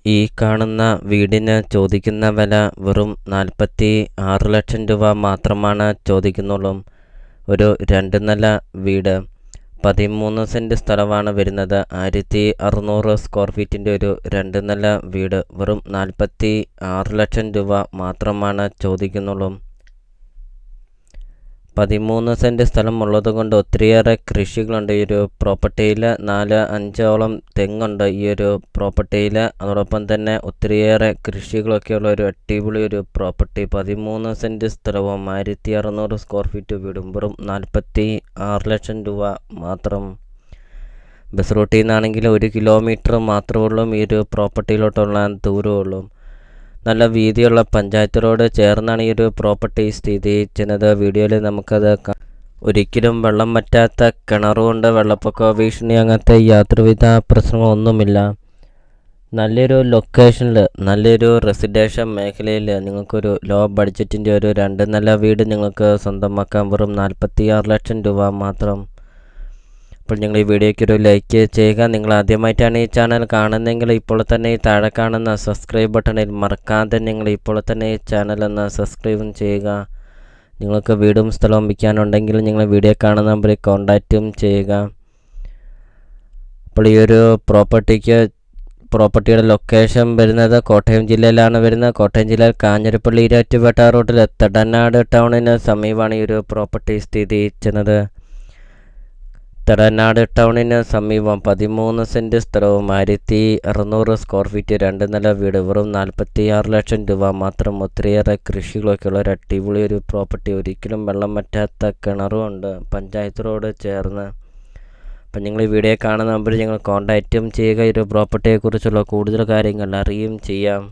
ഈ കാണുന്ന വീടിന് ചോദിക്കുന്ന വില വെറും 46 ലക്ഷം രൂപ മാത്രമാണ് ചോദിക്കുന്നുള്ളൂ. ഒരു 2 നില വീട്, 13 സെൻറ്റ് സ്ഥലമാണ് വരുന്നത്. 1600 സ്ക്വയർ ഫീറ്റിൻ്റെ ഒരു 2 നില വീട് വെറും 46 ലക്ഷം രൂപ മാത്രമാണ് ചോദിക്കുന്നുള്ളൂ. 13 സെൻറ്റ് സ്ഥലം ഉള്ളതുകൊണ്ട് ഒത്തിരിയേറെ കൃഷികളുണ്ട് ഈ ഒരു പ്രോപ്പർട്ടിയിൽ. 4-5ഓളം തെങ്ങുണ്ട് ഈ ഒരു പ്രോപ്പർട്ടിയിൽ. അതോടൊപ്പം തന്നെ ഒത്തിരിയേറെ കൃഷികളൊക്കെയുള്ള ഒരു അടിപൊളി ഒരു പ്രോപ്പർട്ടി. 13 സെൻറ്റ് സ്ഥലവും 1600 സ്ക്വയർ ഫീറ്റ് വീടും വെറും 46 ലക്ഷം രൂപ മാത്രം. ബസ് റൂട്ടിൽ നിന്നാണെങ്കിൽ 1 കിലോമീറ്റർ മാത്രമേ ഉള്ളൂ ഈ ഒരു പ്രോപ്പർട്ടിയിലോട്ടുള്ള ദൂരമുള്ളൂ. നല്ല വീതിയുള്ള പഞ്ചായത്ത് റോഡ് ചേർന്നാണ് ഈ ഒരു പ്രോപ്പർട്ടി സ്ഥിതി ചെയ്യുന്നത്. വീഡിയോയിൽ നമുക്കത് ഒരിക്കലും വെള്ളം വറ്റാത്ത കിണറുകൊണ്ട് വെള്ളപ്പൊക്ക ഭീഷണി അങ്ങനത്തെ യാതൊരുവിധ പ്രശ്നങ്ങളൊന്നുമില്ല. നല്ലൊരു ലൊക്കേഷനിൽ നല്ലൊരു റെസിഡൻഷ്യൽ മേഖലയിൽ നിങ്ങൾക്കൊരു ലോ ബഡ്ജറ്റിൻ്റെ ഒരു 2 നില വീട് നിങ്ങൾക്ക് സ്വന്തമാക്കാൻ വെറും 46 ലക്ഷം രൂപ മാത്രം. അപ്പോൾ നിങ്ങൾ ഈ വീഡിയോയ്ക്ക് ഒരു ലൈക്ക് ചെയ്യുക. നിങ്ങൾ ആദ്യമായിട്ടാണ് ഈ ചാനൽ കാണുന്നതെങ്കിൽ ഇപ്പോൾ തന്നെ ഈ താഴെ കാണുന്ന സബ്സ്ക്രൈബ് ബട്ടണിൽ മറക്കാതെ നിങ്ങൾ ഇപ്പോൾ തന്നെ ഈ ചാനൽ ഒന്ന് സബ്സ്ക്രൈബും ചെയ്യുക. നിങ്ങൾക്ക് വീടും സ്ഥലവും വിൽക്കാനുണ്ടെങ്കിൽ നിങ്ങൾ വീഡിയോ കാണുന്ന നമ്പറിൽ കോൺടാക്റ്റും ചെയ്യുക. അപ്പോൾ ഈ ഒരു പ്രോപ്പർട്ടിയുടെ ലൊക്കേഷൻ വരുന്നത് കോട്ടയം ജില്ലയിലാണ് വരുന്നത്. കോട്ടയം ജില്ലയിൽ കാഞ്ഞിരപ്പള്ളി ഈരാറ്റുപേട്ട റൂട്ടിൽ തടനാട് ടൗണിന് സമീപമാണ് ഈ ഒരു പ്രോപ്പർട്ടി സ്ഥിതി ചെയ്യുന്നത്. തടനാട് ടൗണിന് സമീപം 13 സെൻറ്റ് സ്ഥലവും 1600 സ്ക്വയർ ഫീറ്റ് 2 നില വീട് വെറും 46 ലക്ഷം രൂപ മാത്രം. ഒത്തിരിയേറെ കൃഷികളൊക്കെയുള്ള ഒരു അടിപൊളി ഒരു പ്രോപ്പർട്ടി. ഒരിക്കലും വെള്ളം വറ്റാത്ത കിണറും ഉണ്ട് പഞ്ചായത്ത് റോഡ് ചേർന്ന്. അപ്പം നിങ്ങൾ ഈ വീഡിയോ കാണുന്ന നമ്പറിൽ നിങ്ങൾ കോൺടാക്റ്റും ചെയ്യുക. ഈ ഒരു പ്രോപ്പർട്ടിയെക്കുറിച്ചുള്ള കൂടുതൽ കാര്യങ്ങൾ അറിയുകയും ചെയ്യാം.